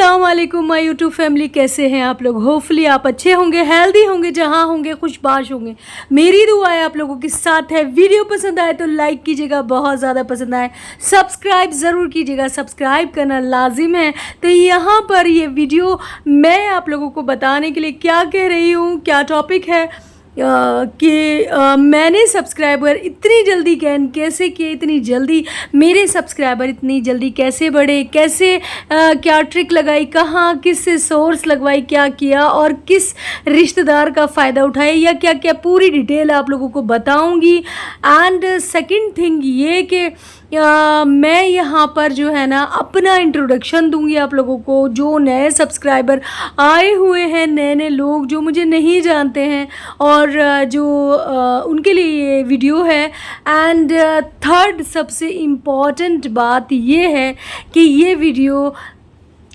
अस्सलाम वालेकुम my YouTube family, कैसे हैं आप लोग। होपफुली आप अच्छे होंगे, हेल्दी होंगे, जहां होंगे खुशबाश होंगे। मेरी दुआ है आप लोगों के साथ है। वीडियो पसंद आए तो लाइक कीजिएगा, बहुत ज़्यादा पसंद आए सब्सक्राइब ज़रूर कीजिएगा, सब्सक्राइब करना लाजिम है। तो यहाँ पर ये वीडियो मैं आप लोगों को बताने के लिए क्या कह रही हूँ, क्या टॉपिक है कि मैंने सब्सक्राइबर इतनी जल्दी कैसे किए, इतनी जल्दी मेरे सब्सक्राइबर इतनी जल्दी कैसे बढ़े, कैसे क्या ट्रिक लगाई, कहाँ किस सोर्स लगवाई, क्या किया और किस रिश्तेदार का फ़ायदा उठाया, या क्या क्या पूरी डिटेल आप लोगों को बताऊंगी। एंड सेकंड थिंग ये कि मैं यहाँ पर जो है ना अपना इंट्रोडक्शन दूंगी आप लोगों को, जो नए सब्सक्राइबर आए हुए हैं, नए नए लोग जो मुझे नहीं जानते हैं, और जो उनके लिए ये वीडियो है। एंड थर्ड सबसे इम्पॉर्टेंट बात ये है कि ये वीडियो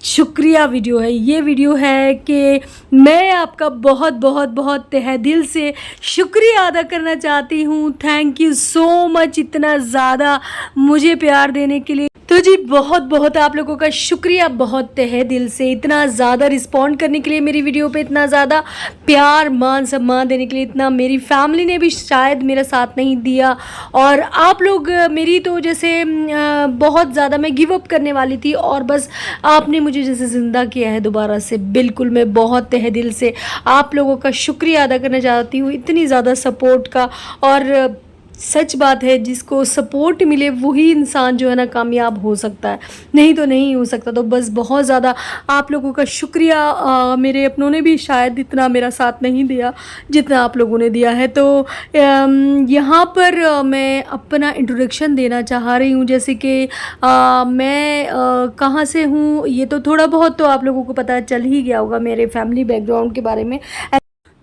शुक्रिया वीडियो है। ये वीडियो है कि मैं आपका बहुत बहुत बहुत तहे दिल से शुक्रिया अदा करना चाहती हूँ। थैंक यू सो मच इतना ज़्यादा मुझे प्यार देने के लिए। तो जी बहुत बहुत आप लोगों का शुक्रिया, बहुत तहे दिल से इतना ज़्यादा रिस्पॉन्ड करने के लिए, मेरी वीडियो पे इतना ज़्यादा प्यार मान सम्मान देने के लिए। इतना मेरी फैमिली ने भी शायद मेरा साथ नहीं दिया, और आप लोग मेरी तो जैसे बहुत ज़्यादा मैं गिव अप करने वाली थी, और बस आपने मुझे जैसे ज़िंदा किया है दोबारा से। बिल्कुल मैं बहुत तहे दिल से आप लोगों का शुक्रिया अदा करना चाहती हूँ, इतनी ज़्यादा सपोर्ट का। और सच बात है, जिसको सपोर्ट मिले वही इंसान जो है ना कामयाब हो सकता है, नहीं तो नहीं हो सकता। तो बस बहुत ज़्यादा आप लोगों का शुक्रिया। मेरे अपनों ने भी शायद इतना मेरा साथ नहीं दिया जितना आप लोगों ने दिया है। तो यहाँ पर मैं अपना इंट्रोडक्शन देना चाह रही हूँ, जैसे कि मैं कहाँ से हूँ, ये तो थोड़ा बहुत तो आप लोगों को पता चल ही गया होगा मेरे फैमिली बैकग्राउंड के बारे में।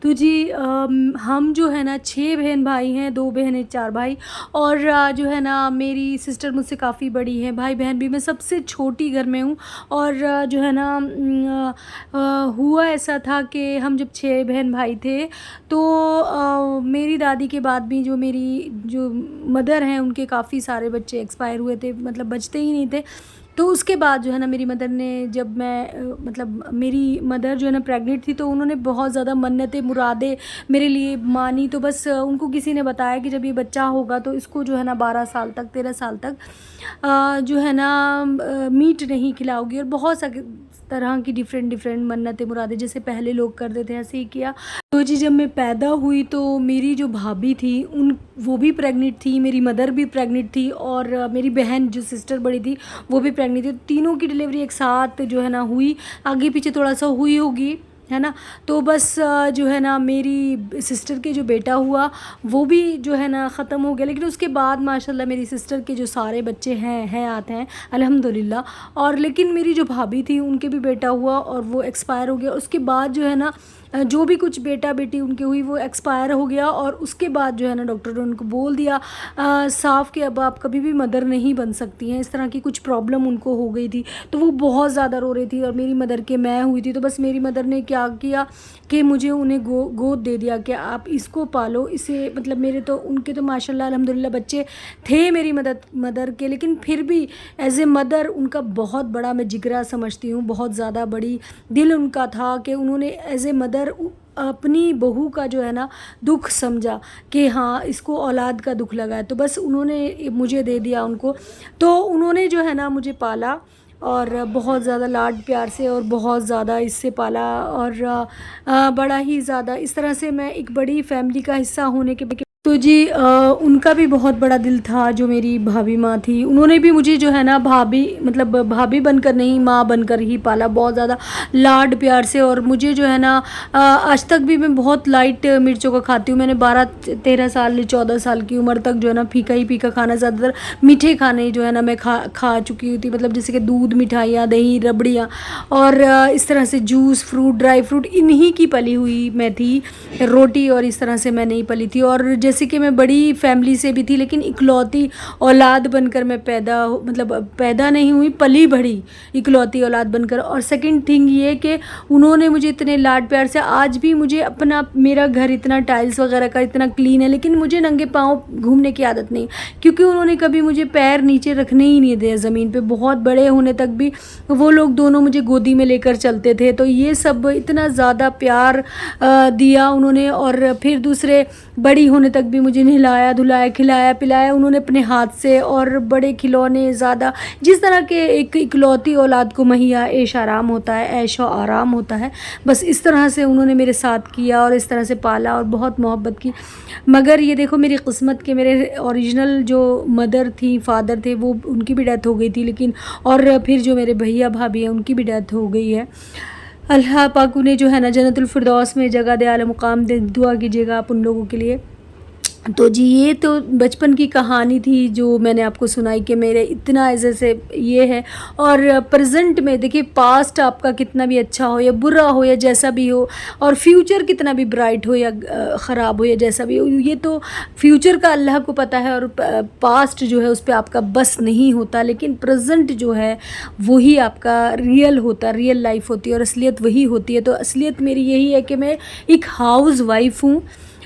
तो जी हम जो है ना 6 बहन भाई हैं, 2 बहनें 4 भाई। और जो है ना मेरी सिस्टर मुझसे काफ़ी बड़ी है, भाई बहन भी। मैं सबसे छोटी घर में हूँ। और जो है ना हुआ ऐसा था कि हम जब 6 बहन भाई थे तो मेरी दादी के बाद भी जो मेरी जो मदर हैं उनके काफ़ी सारे बच्चे एक्सपायर हुए थे, मतलब बचते ही नहीं थे। तो उसके बाद जो है ना मेरी मदर ने, जब मैं मतलब मेरी मदर जो है ना प्रेग्नेंट थी, तो उन्होंने बहुत ज़्यादा मन्नतें मुरादें मेरे लिए मानी। तो बस उनको किसी ने बताया कि जब ये बच्चा होगा तो इसको जो है ना 12 साल तक 13 साल तक जो है ना मीट नहीं खिलाओगी, और बहुत सारी तरह की डिफरेंट मन्नतें मुरादें जैसे पहले लोग करते थे, ऐसे ही किया। तो जी जब मैं पैदा हुई तो मेरी जो भाभी थी वो भी प्रेग्नेंट थी, मेरी मदर भी प्रेग्नेंट थी, और मेरी बहन जो सिस्टर बड़ी थी वो भी प्रेग्नेंट थी। तीनों की डिलीवरी एक साथ जो है ना हुई, आगे पीछे थोड़ा सा हुई होगी, है ना। तो बस जो है ना मेरी सिस्टर के जो बेटा हुआ वो भी जो है ना ख़त्म हो गया, लेकिन उसके बाद माशाल्लाह मेरी सिस्टर के जो सारे बच्चे हैं आते हैं अल्हम्दुलिल्लाह। और लेकिन मेरी जो भाभी थी उनके भी बेटा हुआ और वो एक्सपायर हो गया। उसके बाद जो है ना जो भी कुछ बेटा बेटी उनके हुई वो एक्सपायर हो गया। और उसके बाद जो है ना डॉक्टर ने उनको बोल दिया साफ़ कि अब आप कभी भी मदर नहीं बन सकती हैं। इस तरह की कुछ प्रॉब्लम उनको हो गई थी, तो वो बहुत ज़्यादा रो रही थी, और मेरी मदर के मैं हुई थी। तो बस मेरी मदर ने क्या किया कि मुझे उन्हें गोद दे दिया कि आप इसको पालो, इसे मतलब मेरे तो उनके तो माशाल्लाह अल्हम्दुलिल्लाह बच्चे थे मेरी मदर के, लेकिन फिर भी एज ए मदर उनका बहुत बड़ा मैं जिगरा समझती हूँ, बहुत ज़्यादा बड़ी दिल उनका था कि उन्होंने एज ए मदर अपनी बहू का जो है ना दुख समझा कि हाँ इसको औलाद का दुख लगा है, तो बस उन्होंने मुझे दे दिया उनको। तो उन्होंने जो है ना मुझे पाला, और बहुत ज़्यादा लाड प्यार से और बहुत ज़्यादा इससे पाला, और बड़ा ही ज़्यादा इस तरह से मैं एक बड़ी फैमिली का हिस्सा होने के। तो जी उनका भी बहुत बड़ा दिल था, जो मेरी भाभी माँ थी, उन्होंने भी मुझे जो है ना भाभी बनकर नहीं, माँ बनकर ही पाला, बहुत ज़्यादा लाड प्यार से। और मुझे जो है ना आज तक भी मैं बहुत लाइट मिर्चों का खाती हूँ। मैंने 12-13 साल 14 साल की उम्र तक जो है ना फीका ही फीका खाना, ज़्यादातर मीठे खाने जो है ना मैं खा चुकी थी, मतलब जैसे कि दूध, मिठाइयाँ, दही, रबड़ियाँ, और इस तरह से जूस, फ्रूट, ड्राई फ्रूट, इन्हीं की पली हुई मैं थी। रोटी और इस तरह से मैं नहीं पली थी। और जैसे कि मैं बड़ी फैमिली से भी थी, लेकिन इकलौती औलाद बनकर मैं मतलब पैदा नहीं हुई, पली बढ़ी इकलौती औलाद बनकर। और सेकंड थिंग ये कि उन्होंने मुझे इतने लाड प्यार से, आज भी मुझे मेरा घर इतना टाइल्स वगैरह का इतना क्लीन है, लेकिन मुझे नंगे पाँव घूमने की आदत नहीं, क्योंकि उन्होंने कभी मुझे पैर नीचे रखने ही नहीं दिया ज़मीन पे। बहुत बड़े होने तक भी वो लोग दोनों मुझे गोदी में लेकर चलते थे। तो ये सब इतना ज़्यादा प्यार दिया उन्होंने। और फिर दूसरे, बड़ी होने तक भी मुझे नहलाया धुलाया खिलाया पिलाया उन्होंने अपने हाथ से। और बड़े खिलौने ज़्यादा, जिस तरह के एक इकलौती औलाद को महिया ऐश आराम होता है, ऐश और आराम होता है, बस इस तरह से उन्होंने मेरे साथ किया और इस तरह से पाला और बहुत मोहब्बत की। मगर ये देखो मेरी किस्मत के, मेरे ओरिजिनल जो मदर थी, फादर थे, वो उनकी भी डेथ हो गई थी, लेकिन और फिर जो मेरे भैया भाभी हैं उनकी भी डेथ हो गई है। अल्लाह पाक उन्हें जो है ना जन्नतुल फिरदौस में जगह दे, आला मुकाम दे। दुआ कीजिएगा आप उन लोगों के लिए। तो जी ये तो बचपन की कहानी थी जो मैंने आपको सुनाई कि मेरे इतना ऐसे से ये है। और प्रेजेंट में देखिए, पास्ट आपका कितना भी अच्छा हो या बुरा हो या जैसा भी हो, और फ्यूचर कितना भी ब्राइट हो या ख़राब हो या जैसा भी हो, ये तो फ्यूचर का अल्लाह को पता है। और पास्ट जो है उस पर आपका बस नहीं होता, लेकिन प्रेजेंट जो है वही आपका रियल होता, रियल लाइफ होती है और असलियत वही होती है। तो असलियत मेरी यही है कि मैं एक हाउस वाइफ हूँ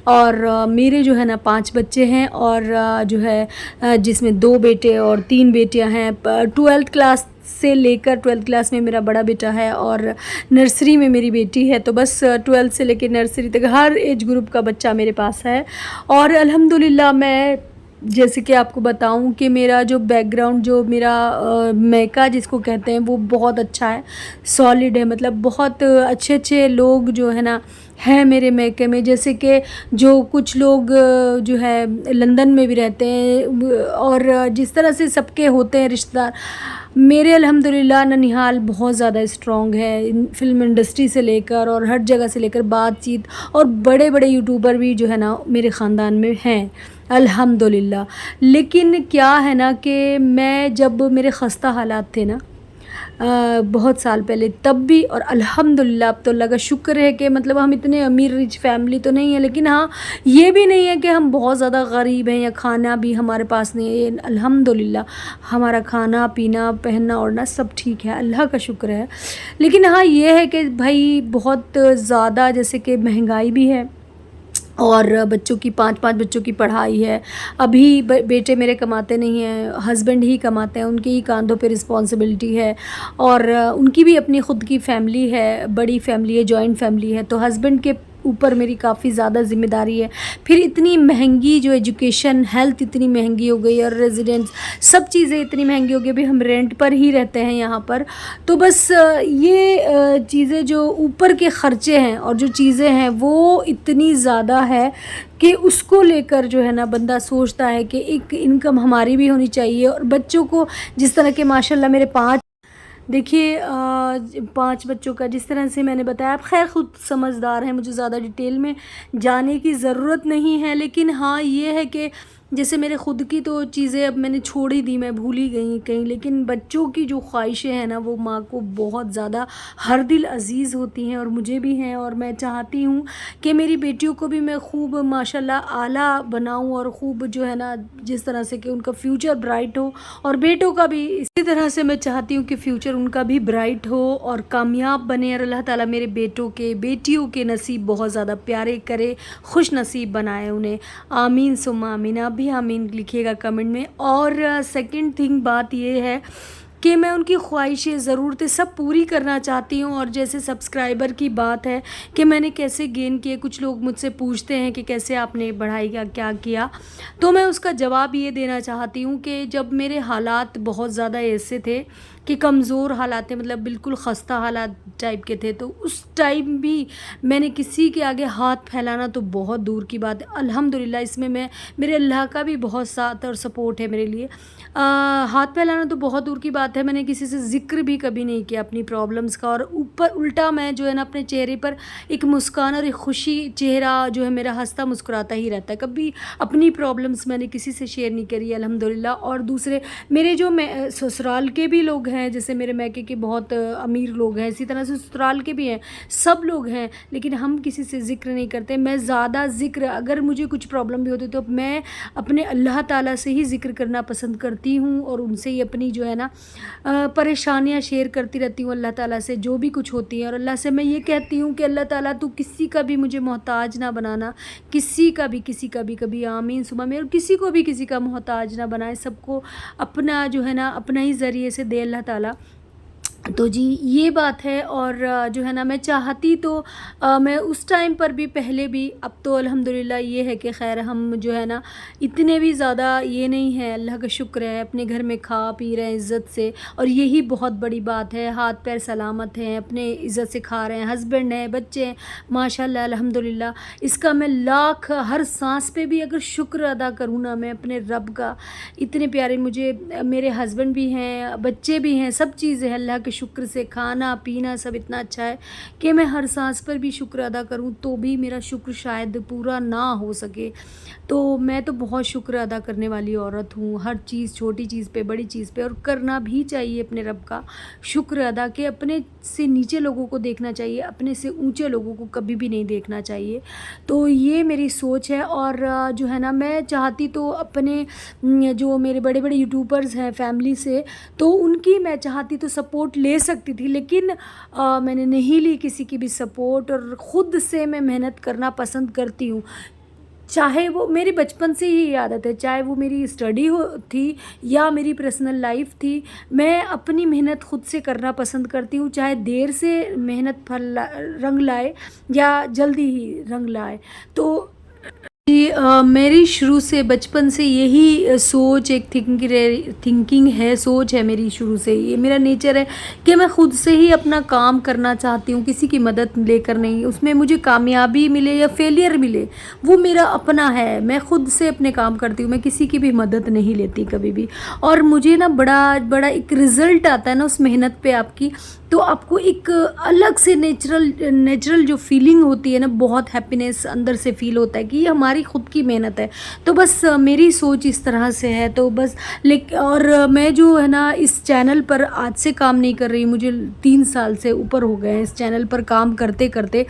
और मेरे जो है ना 5 बच्चे हैं, और जो है जिसमें 2 बेटे और 3 बेटियां हैं। 12th क्लास से लेकर 12th क्लास में मेरा बड़ा बेटा है और नर्सरी में मेरी बेटी है। तो बस 12th से लेकर नर्सरी तक हर एज ग्रुप का बच्चा मेरे पास है। और अल्हम्दुलिल्लाह, मैं जैसे कि आपको बताऊं कि मेरा जो बैकग्राउंड, जो मेरा मैका जिसको कहते हैं, वो बहुत अच्छा है, सॉलिड है। मतलब बहुत अच्छे अच्छे लोग जो है ना हैं मेरे मैके में। जैसे कि जो कुछ लोग जो है लंदन में भी रहते हैं, और जिस तरह से सबके होते हैं रिश्तेदार, मेरे अल्हम्दुलिल्लाह ननिहाल बहुत ज़्यादा स्ट्रॉन्ग है, फिल्म इंडस्ट्री से लेकर और हर जगह से लेकर बातचीत। और बड़े बड़े यूट्यूबर भी जो है ना मेरे ख़ानदान में हैं अल्हम्दुलिल्लाह। लेकिन क्या है ना कि मैं, जब मेरे ख़स्ता हालात थे ना बहुत साल पहले, तब भी, और अल्हम्दुलिल्लाह अब तो अल्लाह का शुक्र है कि मतलब हम इतने अमीर रिच फैमिली तो नहीं है, लेकिन हाँ ये भी नहीं है कि हम बहुत ज़्यादा गरीब हैं या खाना भी हमारे पास नहीं है। ये अल्हम्दुलिल्लाह हमारा खाना पीना पहनना ओढ़ना सब ठीक है, अल्लाह का शुक्र है। लेकिन हाँ ये है कि भाई बहुत ज़्यादा, जैसे कि महंगाई भी है और बच्चों की 5-5 बच्चों की पढ़ाई है। अभी बेटे मेरे कमाते नहीं हैं, हस्बैंड ही कमाते हैं, उनके ही कंधों पे रिस्पॉन्सिबिलिटी है। और उनकी भी अपनी ख़ुद की फैमिली है, बड़ी फैमिली है, जॉइंट फैमिली है। तो हस्बैंड के ऊपर मेरी काफ़ी ज़्यादा ज़िम्मेदारी है। फिर इतनी महंगी जो एजुकेशन, हेल्थ इतनी महंगी हो गई, और रेजिडेंस, सब चीज़ें इतनी महंगी हो गई। अभी हम रेंट पर ही रहते हैं यहाँ पर। तो बस ये चीज़ें जो ऊपर के ख़र्चे हैं और जो चीज़ें हैं वो इतनी ज़्यादा है कि उसको लेकर जो है ना बंदा सोचता है कि एक इनकम हमारी भी होनी चाहिए। और बच्चों को जिस तरह के माशाल्लाह मेरे 5, देखिए 5 बच्चों का, जिस तरह से मैंने बताया, आप खैर ख़ुद समझदार हैं, मुझे ज़्यादा डिटेल में जाने की ज़रूरत नहीं है। लेकिन हाँ ये है कि जैसे मेरे ख़ुद की तो चीज़ें अब मैंने छोड़ ही दी, मैं भूल ही गई कहीं। लेकिन बच्चों की जो ख्वाहिशें हैं ना वो माँ को बहुत ज़्यादा हर दिल अज़ीज़ होती हैं, और मुझे भी हैं। और मैं चाहती हूँ कि मेरी बेटियों को भी मैं खूब माशाल्लाह आला बनाऊँ, और ख़ूब जो है ना जिस तरह से कि उनका फ्यूचर ब्राइट हो, और बेटों का भी इसी तरह से मैं चाहती हूँ कि फ्यूचर उनका भी ब्राइट हो और कामयाब बने। और अल्लाह ताला मेरे बेटों के बेटियों के नसीब बहुत ज़्यादा प्यारे करे, खुश नसीब बनाए उन्हें। आमीन सुम्मा आमीन। आप भी आमीन लिखिएगा कमेंट में। और सेकंड थिंग बात ये है कि मैं उनकी ख्वाहिशें, ज़रूरतें सब पूरी करना चाहती हूँ। और जैसे सब्सक्राइबर की बात है कि मैंने कैसे गेन किए, कुछ लोग मुझसे पूछते हैं कि कैसे आपने बढ़ाई का क्या किया, तो मैं उसका जवाब ये देना चाहती हूँ कि जब मेरे हालात बहुत ज़्यादा ऐसे थे कि कमज़ोर हालात थे, मतलब बिल्कुल ख़स्ता हालात टाइप के थे, तो उस टाइम भी मैंने किसी के आगे हाथ फैलाना तो बहुत दूर की बात है। अल्हम्दुलिल्लाह इसमें मेरे अल्लाह का भी बहुत साथ और सपोर्ट है मेरे लिए। हाथ फैलाना तो बहुत दूर की बात है, मैंने किसी से ज़िक्र भी कभी नहीं किया अपनी प्रॉब्लम्स का। और ऊपर उल्टा मैं जो है ना अपने चेहरे पर एक मुस्कान और एक खुशी, चेहरा जो है मेरा हंसता मुस्कुराता ही रहता है। कभी अपनी प्रॉब्लम्स मैंने किसी से शेयर नहीं करी अल्हम्दुलिल्लाह। और दूसरे मेरे जो ससुराल के भी लोग हैं, जैसे मेरे मैके के बहुत अमीर लोग हैं, इसी तरह से ससुराल के भी हैं, सब लोग हैं, लेकिन हम किसी से ज़िक्र नहीं करते। मैं ज़्यादा ज़िक्र, अगर मुझे कुछ प्रॉब्लम भी होती तो मैं अपने अल्लाह ताला से ही ज़िक्र करना पसंद करती हूँ और उनसे ही अपनी जो है ना परेशानियाँ शेयर करती रहती हूँ अल्लाह ताला से, जो भी कुछ होती है। और अल्लाह से मैं ये कहती हूँ कि अल्लाह ताला तू किसी का भी मुझे मोहताज ना बनाना, किसी का भी कभी आमीन सुमा में, और किसी को भी किसी का मोहताज ना बनाए, सबको अपना जो है ना अपना ही ज़रिए से दे अल्लाह ताला। तो जी ये बात है। और जो है ना मैं चाहती तो मैं उस टाइम पर भी, पहले भी, अब तो अल्हम्दुलिल्लाह ये है कि खैर हम जो है ना इतने भी ज़्यादा ये नहीं है, अल्लाह का शुक्र है, अपने घर में खा पी रहे हैं इज़्ज़त से, और यही बहुत बड़ी बात है। हाथ पैर सलामत हैं, अपने इज़्ज़त से खा रहे हैं, हस्बैंड हैं, बच्चे हैं, माशाल्लाह अल्हम्दुलिल्लाह। इसका मैं लाख, हर सांस पे भी अगर शुक्र अदा करूँ ना मैं अपने रब का, इतने प्यारे मुझे मेरे हस्बैंड भी हैं, बच्चे भी हैं, सब चीज़ है अल्लाह के शुक्र से, खाना पीना सब इतना अच्छा है कि मैं हर सांस पर भी शुक्र अदा करूं तो भी मेरा शुक्र शायद पूरा ना हो सके। तो मैं तो बहुत शुक्र अदा करने वाली औरत हूँ, हर चीज़, छोटी चीज़ पे, बड़ी चीज़ पे, और करना भी चाहिए अपने रब का शुक्र अदा, कि अपने से नीचे लोगों को देखना चाहिए, अपने से ऊंचे लोगों को कभी भी नहीं देखना चाहिए। तो ये मेरी सोच है। और जो है ना मैं चाहती तो अपने जो मेरे बड़े बड़े यूट्यूबर्स हैं फैमिली से, तो उनकी मैं चाहती तो सपोर्ट ले सकती थी, लेकिन मैंने नहीं ली किसी की भी सपोर्ट, और ख़ुद से मैं मेहनत करना पसंद करती हूँ। चाहे वो मेरी बचपन से ही आदत है, चाहे वो मेरी स्टडी हो थी या मेरी पर्सनल लाइफ थी, मैं अपनी मेहनत ख़ुद से करना पसंद करती हूँ, चाहे देर से मेहनत रंग लाए या जल्दी ही रंग लाए। तो जी मेरी शुरू से, बचपन से यही सोच, एक थिंकिंग है, सोच है मेरी शुरू से, ये मेरा नेचर है कि मैं ख़ुद से ही अपना काम करना चाहती हूँ, किसी की मदद लेकर नहीं। उसमें मुझे कामयाबी मिले या फेलियर मिले, वो मेरा अपना है, मैं ख़ुद से अपने काम करती हूँ, मैं किसी की भी मदद नहीं लेती कभी भी। और मुझे ना बड़ा बड़ा एक रिज़ल्ट आता है ना उस मेहनत पे आपकी, तो आपको एक अलग से नेचुरल जो फीलिंग होती है ना, बहुत हैप्पीनेस अंदर से फील होता है कि ये हमारी ख़ुद की मेहनत है। तो बस मेरी सोच इस तरह से है। तो बस और मैं जो है ना इस चैनल पर आज से काम नहीं कर रही, मुझे 3 साल से ऊपर हो गए हैं इस चैनल पर काम करते करते,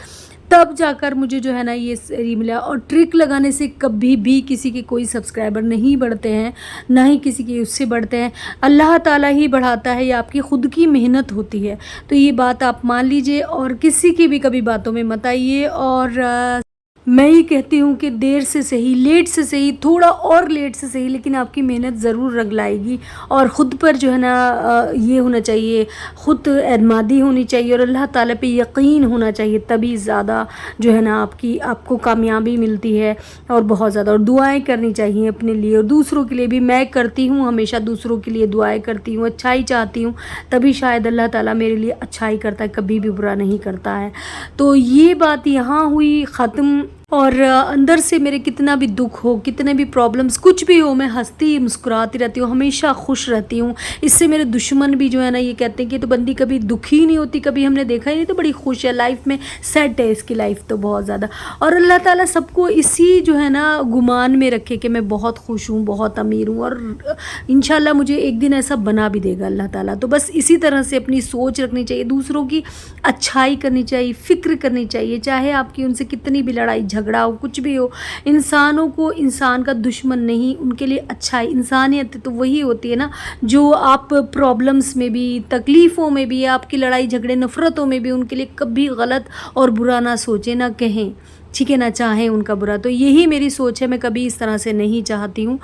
तब जाकर मुझे जो है ना ये सही मिला। और ट्रिक लगाने से कभी भी किसी के कोई सब्सक्राइबर नहीं बढ़ते हैं, ना ही किसी के उससे बढ़ते हैं, अल्लाह ताला ही बढ़ाता है, ये आपकी ख़ुद की मेहनत होती है। तो ये बात आप मान लीजिए और किसी की भी कभी बातों में मत आइए। और मैं ही कहती हूँ कि देर से सही, लेट से सही, थोड़ा और लेट से सही, लेकिन आपकी मेहनत ज़रूर रंग लाएगी। और ख़ुद पर जो है ना ये होना चाहिए, ख़ुद एतमादी होनी चाहिए और अल्लाह ताला पे यकीन होना चाहिए, तभी ज़्यादा जो है ना आपको कामयाबी मिलती है। और बहुत ज़्यादा, और दुआएं करनी चाहिए अपने लिए और दूसरों के लिए भी। मैं करती हूँ, हमेशा दूसरों के लिए दुआएं करती हूँ, अच्छाई चाहती हूँ, तभी शायद अल्लाह ताला मेरे लिए अच्छाई करता है, कभी भी बुरा नहीं करता है। तो ये बात यहाँ हुई ख़त्म। और अंदर से मेरे कितना भी दुख हो, कितने भी प्रॉब्लम्स, कुछ भी हो, मैं हंसती मुस्कुराती रहती हूँ, हमेशा खुश रहती हूँ। इससे मेरे दुश्मन भी जो है ना ये कहते हैं कि तो बंदी कभी दुखी नहीं होती, कभी हमने देखा ही नहीं, तो बड़ी खुश है, लाइफ में सेट है इसकी लाइफ तो बहुत ज़्यादा। और अल्लाह ताला सबको इसी जो है ना गुमान में रखे कि मैं बहुत खुश हूँ, बहुत अमीर हूँ, और इंशाल्लाह मुझे एक दिन ऐसा बना भी देगा अल्लाह ताला। तो बस इसी तरह से अपनी सोच रखनी चाहिए, दूसरों की अच्छाई करनी चाहिए, फ़िक्र करनी चाहिए, चाहे आपकी उनसे कितनी भी लड़ाई झगड़ा हो, कुछ भी हो। इंसानों को इंसान का दुश्मन नहीं, उनके लिए अच्छा है। इंसानियत तो वही होती है ना, जो आप प्रॉब्लम्स में भी, तकलीफ़ों में भी, आपकी लड़ाई झगड़े नफ़रतों में भी उनके लिए कभी गलत और बुरा ना सोचें, ना कहें, ठीक है, ना चाहें उनका बुरा। तो यही मेरी सोच है, मैं कभी इस तरह से नहीं चाहती हूँ।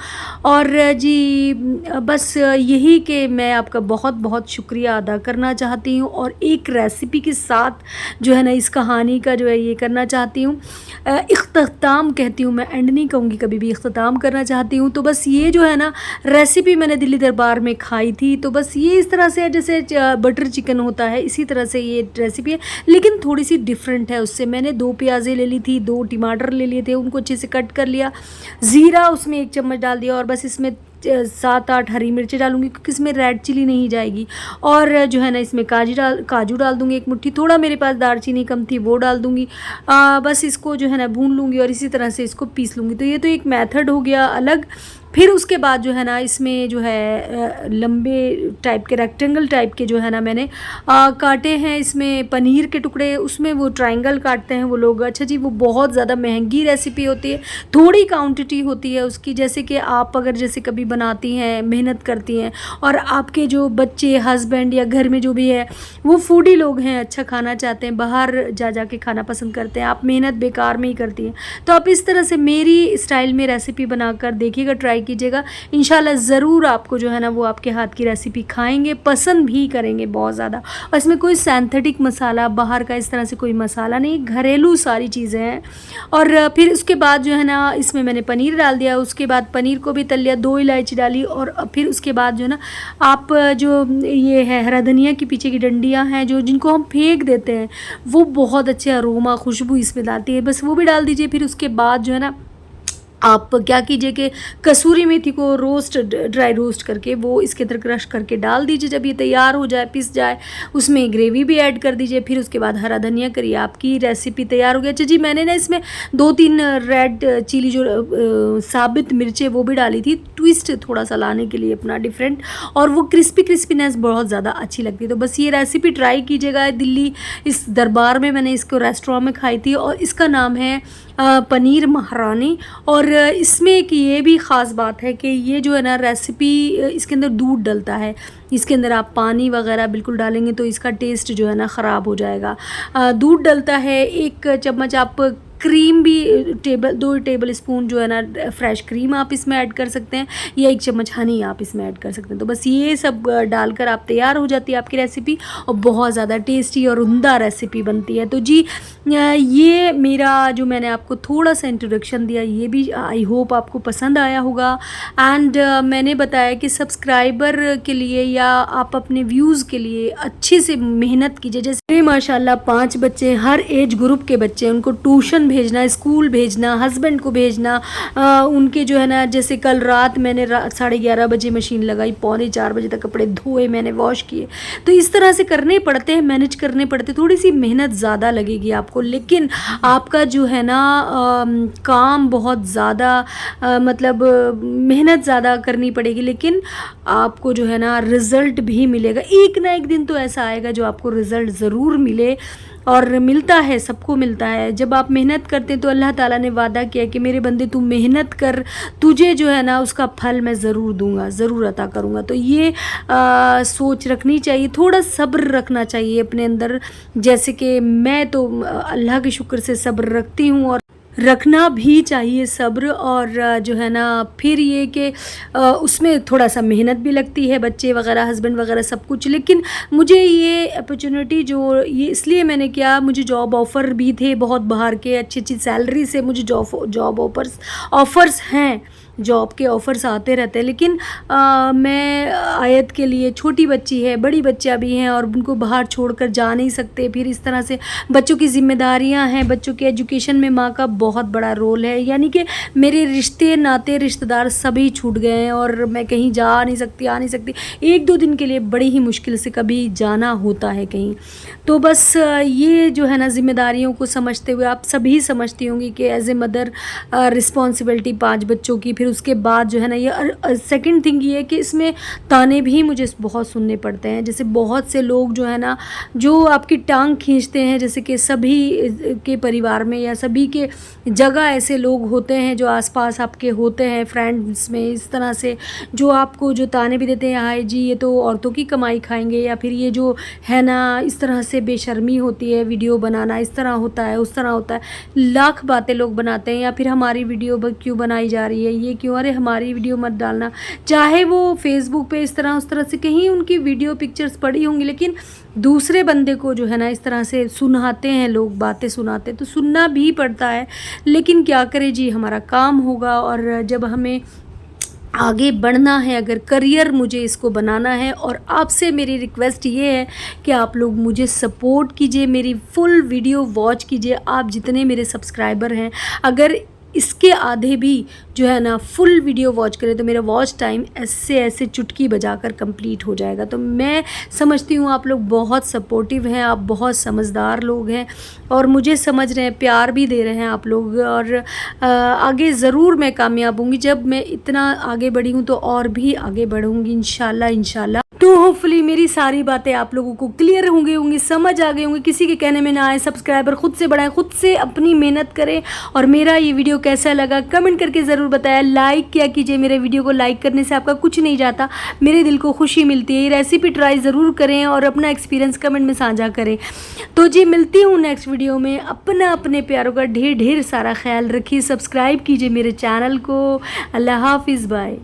और जी बस यही कि मैं आपका बहुत बहुत शुक्रिया अदा करना चाहती हूँ, और एक रेसिपी के साथ जो है ना इस कहानी का जो है ये करना चाहती हूँ, इख्तिताम कहती हूँ मैं, एंड नहीं कहूँगी कभी भी, इख्तिताम करना चाहती हूँ। तो बस ये जो है ना रेसिपी मैंने दिल्ली दरबार में खाई थी, तो बस ये इस तरह से है जैसे बटर चिकन होता है, इसी तरह से ये रेसिपी है, लेकिन थोड़ी सी डिफरेंट है उससे। मैंने 2 प्याज़ें ले ली थी, 2 टमाटर ले लिए थे, उनको अच्छे से कट कर लिया, ज़ीरा उसमें 1 चम्मच डाल दिया, और बस इसमें 7-8 हरी मिर्ची डालूंगी क्योंकि इसमें रेड चिली नहीं जाएगी। और जो है ना इसमें काजू डाल दूंगी 1 मुट्ठी, थोड़ा मेरे पास दालचीनी कम थी वो डाल दूंगी। बस इसको जो है ना भून लूँगी और इसी तरह से इसको पीस लूँगी। तो ये तो एक मेथड हो गया अलग। फिर उसके बाद जो है ना इसमें जो है लंबे टाइप के रेक्टेंगल टाइप के जो है ना मैंने काटे हैं इसमें पनीर के टुकड़े, उसमें वो ट्रायंगल काटते हैं वो लोग। अच्छा जी, वो बहुत ज़्यादा महंगी रेसिपी होती है, थोड़ी क्वांटिटी होती है उसकी। जैसे कि आप अगर जैसे कभी बनाती हैं, मेहनत करती हैं और आपके जो बच्चे, हस्बैंड या घर में जो भी है वो फूडी लोग हैं, अच्छा खाना चाहते हैं, बाहर जा के खाना पसंद करते हैं, आप मेहनत बेकार में ही करती हैं, तो आप इस तरह से मेरी स्टाइल में रेसिपी बनाकर देखिएगा, ट्राई कीजिएगा। इंशाल्लाह ज़रूर आपको जो है ना वो आपके हाथ की रेसिपी खाएंगे, पसंद भी करेंगे बहुत ज़्यादा। और इसमें कोई सिंथेटिक मसाला, बाहर का इस तरह से कोई मसाला नहीं, घरेलू सारी चीज़ें हैं। और फिर उसके बाद जो है ना इसमें मैंने पनीर डाल दिया, उसके बाद पनीर को भी तल लिया, 2 इलायची डाली, और फिर उसके बाद जो है ना आप जो ये है हरा धनिया की पीछे की डंडियाँ हैं जो जिनको हम फेंक देते हैं, वो बहुत अच्छे अरोमा खुशबू इसमें लाती है, बस वो भी डाल दीजिए। फिर उसके बाद जो है ना आप क्या कीजिए कि कसूरी मेथी को ड्राई रोस्ट करके वो इसके अंदर क्रश करके डाल दीजिए। जब ये तैयार हो जाए, पिस जाए, उसमें ग्रेवी भी ऐड कर दीजिए। फिर उसके बाद हरा धनिया करिए, आपकी रेसिपी तैयार हो गई। अच्छा जी, मैंने ना इसमें 2-3 रेड चिली जो साबित मिर्चें वो भी डाली थी, ट्विस्ट थोड़ा सा लाने के लिए अपना डिफरेंट, और वो क्रिस्पीनेस बहुत ज़्यादा अच्छी लगती है। तो बस ये रेसिपी ट्राई कीजिएगा। दिल्ली इस दरबार में मैंने इसको रेस्टोरेंट में खाई थी और इसका नाम है पनीर महारानी। और इसमें एक ये भी ख़ास बात है कि ये जो है ना रेसिपी, इसके अंदर दूध डलता है, इसके अंदर आप पानी वगैरह बिल्कुल डालेंगे तो इसका टेस्ट जो है ना ख़राब हो जाएगा। दूध डलता है, 1 चम्मच आप क्रीम भी 2 टेबल स्पून जो है ना फ्रेश क्रीम आप इसमें ऐड कर सकते हैं, या 1 चम्मच हनी आप इसमें ऐड कर सकते हैं। तो बस ये सब डालकर आप तैयार हो जाती है आपकी रेसिपी, और बहुत ज़्यादा टेस्टी और उम्दा रेसिपी बनती है। तो जी ये मेरा जो मैंने आपको थोड़ा सा इंट्रोडक्शन दिया, ये भी आई होप आपको पसंद आया होगा। एंड मैंने बताया कि सब्सक्राइबर के लिए या आप अपने व्यूज़ के लिए अच्छे से मेहनत कीजिए। जैसे माशाल्लाह 5 बच्चे, हर एज ग्रुप के बच्चे, उनको ट्यूशन भेजना, स्कूल भेजना, हस्बैंड को भेजना, उनके जो है ना, जैसे कल रात मैंने 11:30 बजे मशीन लगाई, 3:45 बजे तक कपड़े धोए मैंने, वॉश किए। तो इस तरह से करने पड़ते हैं, मैनेज करने पड़ते, थोड़ी सी मेहनत ज़्यादा लगेगी आपको, लेकिन आपका जो है ना काम बहुत ज़्यादा मतलब मेहनत ज़्यादा करनी पड़ेगी, लेकिन आपको जो है ना रिज़ल्ट भी मिलेगा। एक ना एक दिन तो ऐसा आएगा जो आपको रिज़ल्ट ज़रूर मिले, और मिलता है, सबको मिलता है। जब आप मेहनत करते हैं तो अल्लाह ताला ने वादा किया कि मेरे बंदे तू मेहनत कर, तुझे जो है ना उसका फल मैं ज़रूर दूंगा, ज़रूर अता करूंगा। तो ये सोच रखनी चाहिए, थोड़ा सब्र रखना चाहिए अपने अंदर। जैसे कि मैं तो अल्लाह के शुक्र से सब्र रखती हूँ, और रखना भी चाहिए सब्र। और जो है ना फिर ये कि उसमें थोड़ा सा मेहनत भी लगती है, बच्चे वगैरह, हस्बैंड वगैरह सब कुछ। लेकिन मुझे ये अपॉर्चुनिटी जो ये इसलिए मैंने किया, मुझे जॉब ऑफ़र भी थे बहुत बाहर के, अच्छी अच्छी सैलरी से मुझे जॉब ऑफ़र्स हैं, जॉब के ऑफ़र्स आते रहते हैं। लेकिन मैं आयत के लिए, छोटी बच्ची है, बड़ी बच्चा भी हैं, और उनको बाहर छोड़कर जा नहीं सकते। फिर इस तरह से बच्चों की ज़िम्मेदारियां हैं, बच्चों के एजुकेशन में माँ का बहुत बड़ा रोल है। यानी कि मेरे रिश्ते नाते रिश्तेदार सभी छूट गए हैं, और मैं कहीं जा नहीं सकती, आ नहीं सकती। 1-2 दिन के लिए बड़ी ही मुश्किल से कभी जाना होता है कहीं। तो बस ये जो है ना ज़िम्मेदारियों को समझते हुए, आप सभी समझती होंगी कि एज ए मदर रिस्पॉन्सिबिलिटी 5 बच्चों की। फिर उसके बाद जो है ना ये सेकंड थिंग ये है कि इसमें ताने भी मुझे बहुत सुनने पड़ते हैं। जैसे बहुत से लोग जो है ना जो आपकी टांग खींचते हैं, जैसे कि सभी के परिवार में या सभी के जगह ऐसे लोग होते हैं जो आसपास आपके होते हैं, फ्रेंड्स में, इस तरह से जो आपको जो ताने भी देते हैं, हाय जी ये तो औरतों की कमाई खाएंगे, या फिर ये जो है ना इस तरह से बेशर्मी होती है, वीडियो बनाना इस तरह होता है, उस तरह होता है, लाख बातें लोग बनाते हैं। या फिर हमारी वीडियो क्यों बनाई जा रही है, ये क्यों, अरे हमारी वीडियो मत डालना। चाहे वो फेसबुक पे इस तरह उस तरह से कहीं उनकी वीडियो पिक्चर्स पड़ी होंगी, लेकिन दूसरे बंदे को जो है ना इस तरह से सुनाते हैं लोग, बातें सुनाते हैं, तो सुनना भी पड़ता है। लेकिन क्या करें जी, हमारा काम होगा। और जब हमें आगे बढ़ना है, अगर करियर मुझे इसको बनाना है, और आपसे मेरी रिक्वेस्ट ये है कि आप लोग मुझे सपोर्ट कीजिए, मेरी फुल वीडियो वॉच कीजिए। आप जितने मेरे सब्सक्राइबर हैं, अगर इसके आधे भी जो है ना फुल वीडियो वॉच करें तो मेरा वॉच टाइम ऐसे चुटकी बजाकर कंप्लीट हो जाएगा। तो मैं समझती हूँ आप लोग बहुत सपोर्टिव हैं, आप बहुत समझदार लोग हैं और मुझे समझ रहे हैं, प्यार भी दे रहे हैं आप लोग। और आगे ज़रूर मैं कामयाब होंगी। जब मैं इतना आगे बढ़ी हूँ तो और भी आगे बढ़ूँगी इंशाल्लाह इंशाल्लाह। तो होपफुली मेरी सारी बातें आप लोगों को क्लियर होंगी, समझ आ गई होंगी, किसी के कहने में ना आए। सब्सक्राइबर खुद से बढ़ाएं, खुद से अपनी मेहनत करें। और मेरा ये वीडियो कैसा लगा कमेंट करके ज़रूर बताया। लाइक किया कीजिए, मेरे वीडियो को लाइक करने से आपका कुछ नहीं जाता, मेरे दिल को खुशी मिलती है। ये रेसिपी ट्राई ज़रूर करें और अपना एक्सपीरियंस कमेंट में साझा करें। तो जी मिलती हूँ नेक्स्ट वीडियो में। अपने प्यारों का ढेर सारा ख्याल रखिए, सब्सक्राइब कीजिए मेरे चैनल को। अल्लाह हाफिज़, बाय।